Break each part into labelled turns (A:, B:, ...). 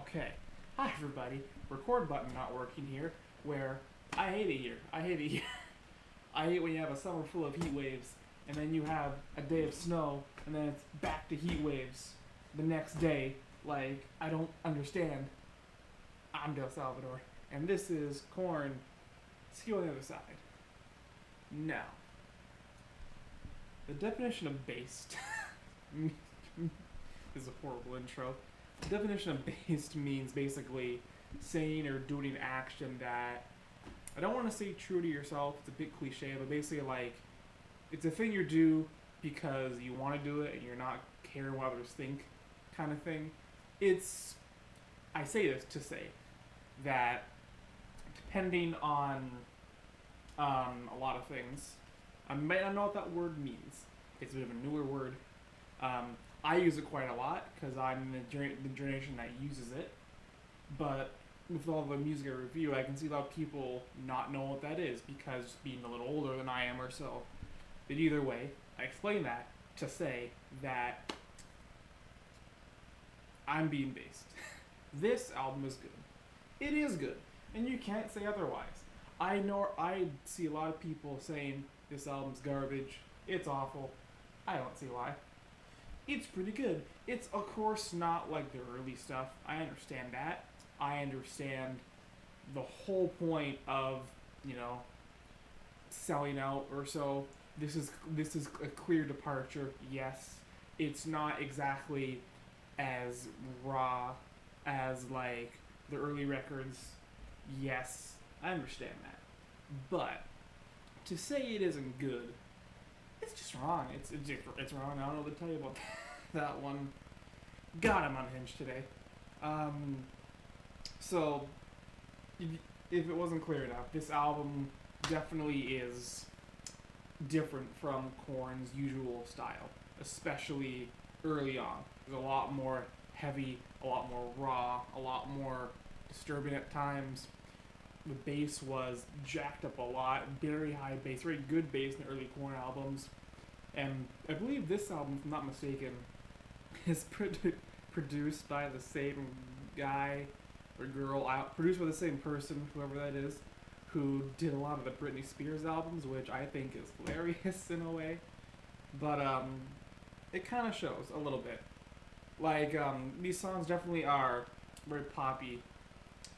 A: Okay. Hi, everybody. Record button not working here. Where I hate it here. I hate it here. I hate when you have a summer full of heat waves, and then you have a day of snow, and then it's back to heat waves the next day. Like, I don't understand. I'm Del Salvador, and this is Korn. See you on the other side. Now, the definition of based. This is a horrible intro. The definition of based means basically saying or doing an action that I don't want to say true to yourself. It's a bit cliche, but basically like it's a thing you do because you want to do it and you're not caring what others think, kind of thing. It's I say this to say that depending on a lot of things, I might not know what that word means. It's a bit of a newer word. I use it quite a lot because I'm the generation that uses it. But with all the music I review, I can see a lot of people not know what that is because being a little older than I am or so. But either way, I explain that to say that I'm being based. This album is good. It is good, and you can't say otherwise. I see a lot of people saying this album's garbage. It's awful. I don't see why. It's pretty good. It's of course not like the early stuff. I understand that. I understand the whole point of, selling out or so. This is a clear departure. Yes. It's not exactly as raw as like the early records. Yes. I understand that. But to say it isn't good, it's just wrong. It's wrong. I don't know what to tell you about that one. God, I'm unhinged today. So, if it wasn't clear enough, this album definitely is different from Korn's usual style, especially early on. There's a lot more heavy, a lot more raw, a lot more disturbing at times. The bass was jacked up a lot, very high bass, very good bass in the early Korn albums. And I believe this album, if I'm not mistaken, is produced by the same guy or girl, produced by the same person, whoever that is, who did a lot of the Britney Spears albums, which I think is hilarious in a way. But it kind of shows a little bit. Like, these songs definitely are very poppy,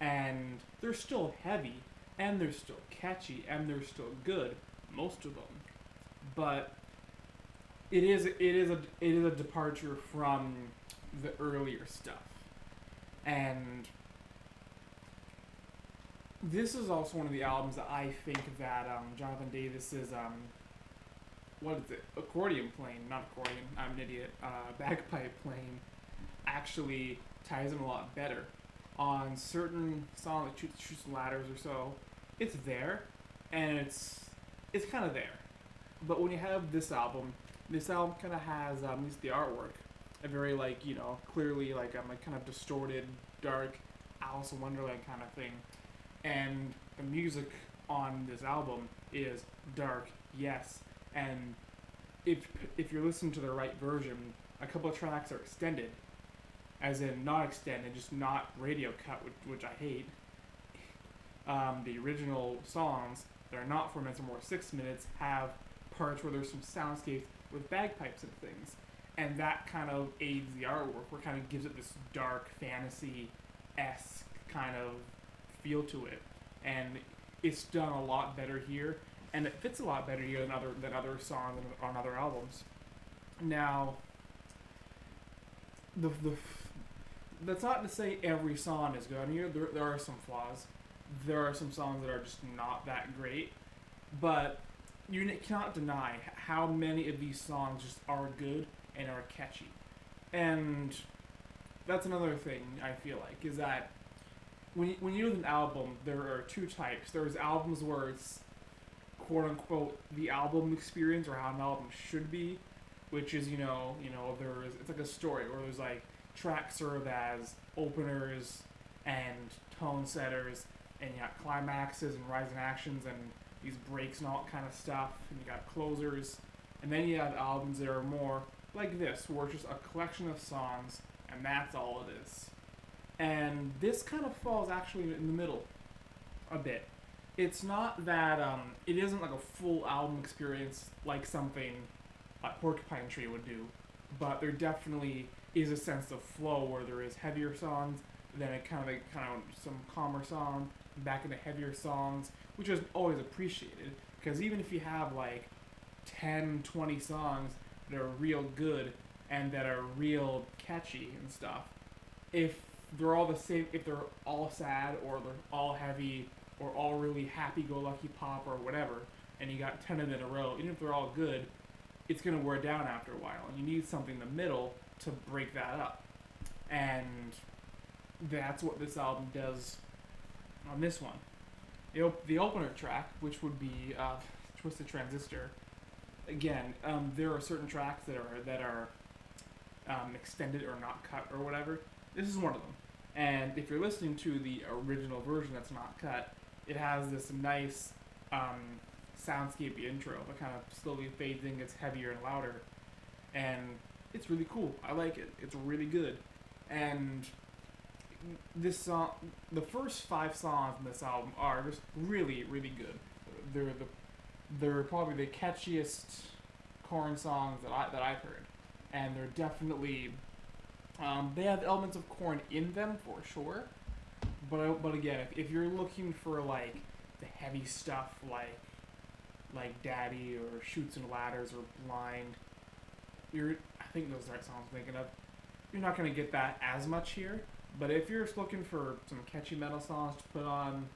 A: and they're still heavy, and they're still catchy, and they're still good, most of them. But it is a departure from the earlier stuff, and this is also one of the albums that I think that Jonathan Davis's what is it, accordion playing, not accordion, I'm an idiot, bagpipe playing actually ties in a lot better. On certain songs like Shoots and Ladders or so, it's there, and it's kind of there. But when you have this album kind of has, at least the artwork, a very clearly kind of distorted, dark, Alice in Wonderland kind of thing. And the music on this album is dark, yes. And if you're listening to the right version, a couple of tracks are extended, as in not extended, just not radio cut, which I hate. The original songs that are not 4 minutes or more, 6 minutes, have parts where there's some soundscapes with bagpipes and things, and that kind of aids the artwork, where it kind of gives it this dark fantasy-esque kind of feel to it, and it's done a lot better here, and it fits a lot better here than other songs on other albums. Now, that's not to say every song is good on here. There are some flaws. There are some songs that are just not that great, but you cannot deny how many of these songs just are good and are catchy. And that's another thing I feel like, is that when you do an album, there are two types. There's albums where it's quote unquote the album experience, or how an album should be, which is it's like a story where there's like tracks serve as openers and tone setters, and you got climaxes and rising actions and these breaks and all that kind of stuff, and you got closers, and then you have albums that are more like this, where it's just a collection of songs, and that's all it is. And this kind of falls actually in the middle a bit. It's not that it isn't like a full album experience like something like Porcupine Tree would do, but there definitely is a sense of flow where there is heavier songs, then it kind of some calmer songs, back into heavier songs, which is always appreciated because even if you have like 10, 20 songs that are real good and that are real catchy and stuff, if they're all the same, if they're all sad or they're all heavy or all really happy-go-lucky pop or whatever, and you got 10 of them in a row, even if they're all good, it's going to wear down after a while. And you need something in the middle to break that up. And that's what this album does on this one. The opener track, which would be Twisted Transistor, again, there are certain tracks that are extended or not cut or whatever. This is one of them. And if you're listening to the original version that's not cut, it has this nice soundscapey intro that kind of slowly fades in, gets heavier and louder. And it's really cool. I like it. It's really good. And this song, the first 5 songs in this album are just really, really good. They're probably the catchiest Korn songs that I've heard. And they're definitely they have elements of Korn in them for sure, but again, if you're looking for like the heavy stuff like Daddy or Chutes and Ladders or Blind, I think those are the right songs I'm thinking of. You're not gonna get that as much here, but if you're just looking for some catchy metal songs to put on,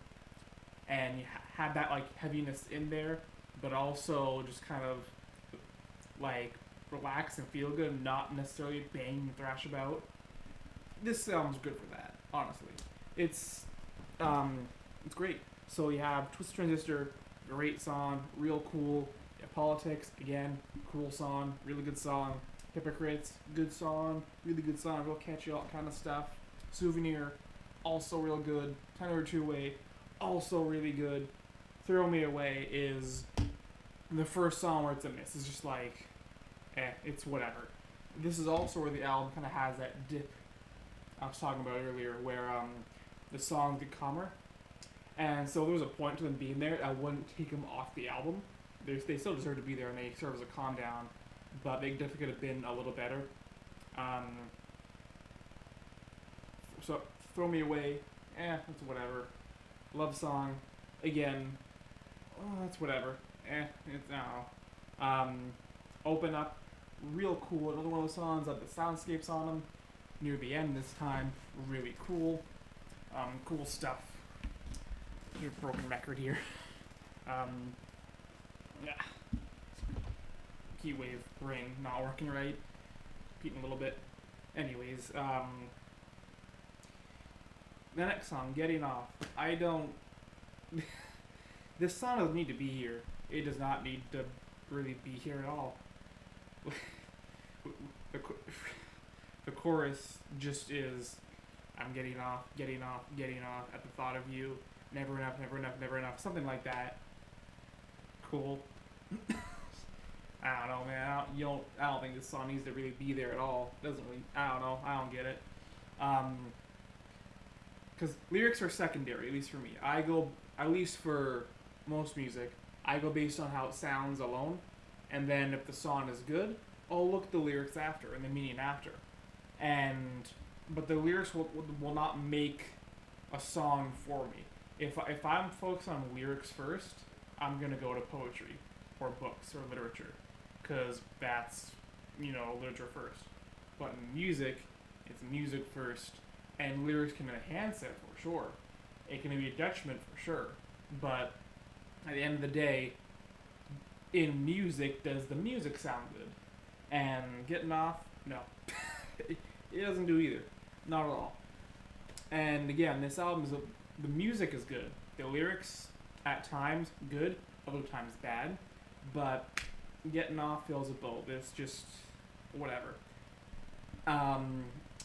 A: and you have that like heaviness in there, but also just kind of like relax and feel good and not necessarily bang and thrash about, this album's good for that, honestly. It's great. So you have Twisted Transistor, great song, real cool. Yeah, Politics, again, cool song, really good song. Hypocrites, good song, really good song, real catchy, all kind of stuff. Souvenir, also real good. 10 or 2 Way, also really good. Throw Me Away is the first song where it's a miss. It's just like, it's whatever. This is also where the album kind of has that dip I was talking about earlier, where the songs get calmer. And so there was a point to them being there. I wouldn't take them off the album. They still deserve to be there, and they serve as a calm down, but they definitely could have been a little better. So Throw Me Away, that's whatever. Love Song, again, that's whatever. It's, I don't know. Open Up, real cool. Another one of those songs that the soundscapes on them near the end this time, really cool. Cool stuff. Here's a broken record here. Yeah. Key wave ring not working right. Repeating a little bit. Anyways, the next song, Getting Off. I don't. This song doesn't need to be here. It does not need to really be here at all. The chorus just is, I'm getting off, getting off, getting off at the thought of you. Never enough, never enough, never enough. Something like that. Cool. I don't know, man. I don't think this song needs to really be there at all. Doesn't really. I don't know. I don't get it. Because lyrics are secondary, at least for me. I go, at least for most music, I go based on how it sounds alone, and then if the song is good, I'll look at the lyrics after and the meaning after. But the lyrics will not make a song for me. If I'm focused on lyrics first, I'm gonna go to poetry or books or literature, because that's literature first. But in music, it's music first, and lyrics can enhance it for sure. It can be a detriment for sure, but at the end of the day, in music, does the music sound good? And Getting Off, no. It doesn't do either. Not at all. And again, this album the music is good. The lyrics, at times, good. Other times, bad. But Getting Off feels a boat. It's just whatever.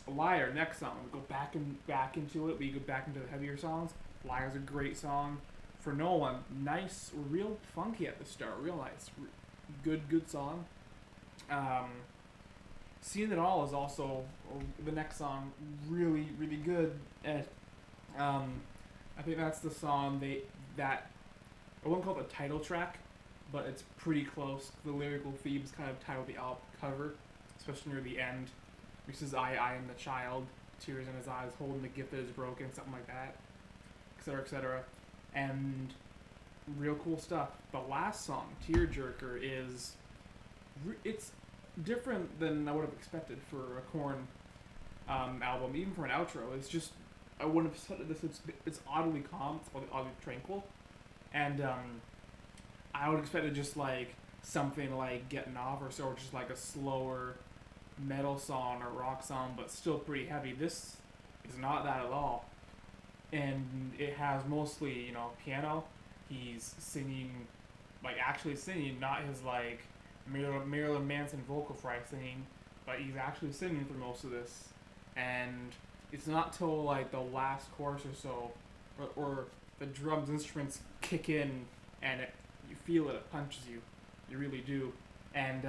A: Liar, next song. We go back into it. We go back into the heavier songs. Liar's a great song. For No One, nice, real funky at the start. Real nice. Good song. Seeing It All is also the next song, really, really good. And um, I think that's the song that I won't call it the title track, but it's pretty close. The lyrical themes kind of title the album cover, especially near the end. He says, I am the child, tears in his eyes, holding the gift that is broken, something like that, etc., etc. And real cool stuff. The last song, Tearjerker, it's different than I would have expected for a Korn album, even for an outro. It's just, I wouldn't have expected this. It's oddly calm, it's oddly tranquil, and I would expect it just like something like Getting Off or so, or just like a slower metal song or rock song, but still pretty heavy. This is not that at all, and it has mostly piano. He's singing, like actually singing, not his like Marilyn Manson vocal fry singing, but he's actually singing for most of this, and it's not till like the last chorus or so, or the drums instruments kick in, and you feel it, it punches you, you really do, and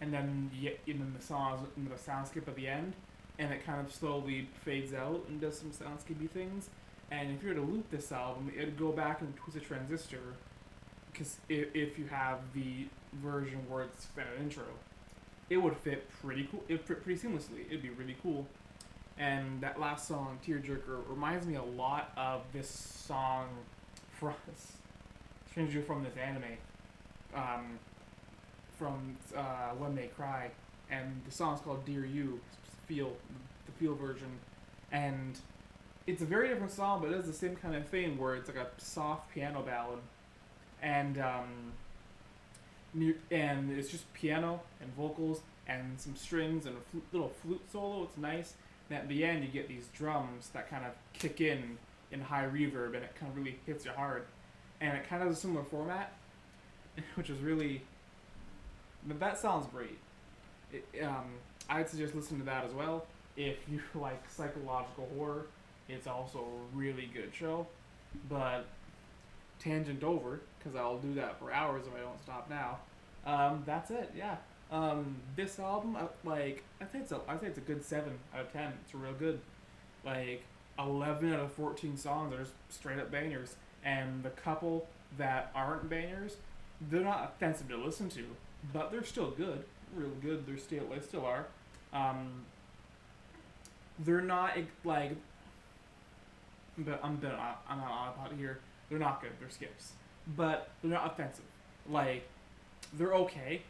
A: then the song into the soundscape at the end, and it kind of slowly fades out and does some soundscapey things. And if you were to loop this album, it'd go back and twist a Transistor, because if you have the version where it's extended intro, it would fit pretty cool. It fit pretty seamlessly. It'd be really cool. And that last song, Tearjerker, reminds me a lot of this song from Stranger from this anime, from When They Cry, and the song's called Dear You, the feel version, and it's a very different song, but it does the same kind of thing where it's like a soft piano ballad, and and it's just piano and vocals and some strings and a little flute solo. It's nice. And at the end, you get these drums that kind of kick in high reverb, and it kind of really hits you hard. And it kind of has a similar format, which is really. But that sounds great. I'd suggest listening to that as well. If you like psychological horror, it's also a really good show. But tangent over, because I'll do that for hours if I don't stop now. That's it. Yeah. This album, I think it's a good 7 out of 10. It's real good. Like 11 out of 14 songs are just straight up bangers, and the couple that aren't bangers, they're not offensive to listen to, but they're still good, real good. They still are. They're not like, but I'm not about here. They're not good. They're skips, but they're not offensive. Like, they're okay,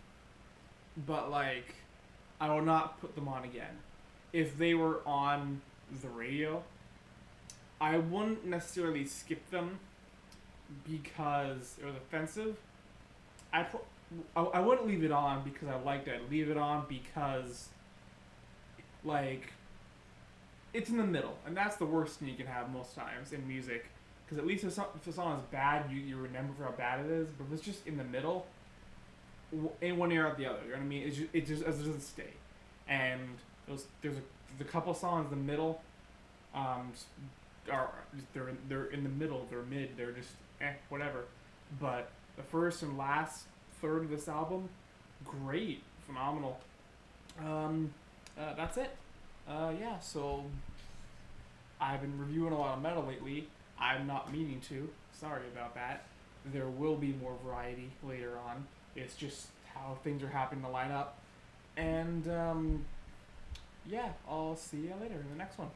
A: but like, I will not put them on again. If they were on the radio, I wouldn't necessarily skip them because it was offensive. I wouldn't leave it on because I liked it. I'd leave it on because, like, it's in the middle, and that's the worst thing you can have most times in music. Because at least if the song is bad, you remember for how bad it is. But if it's just in the middle, in one ear out the other, you know what I mean? It just doesn't stay. And there's a couple songs in the middle, they're in the middle, they're mid, they're just whatever. But the first and last third of this album, great, phenomenal. That's it. Yeah, so I've been reviewing a lot of metal lately. I'm not meaning to. Sorry about that. There will be more variety later on. It's just how things are happening to line up. And, yeah, I'll see you later in the next one.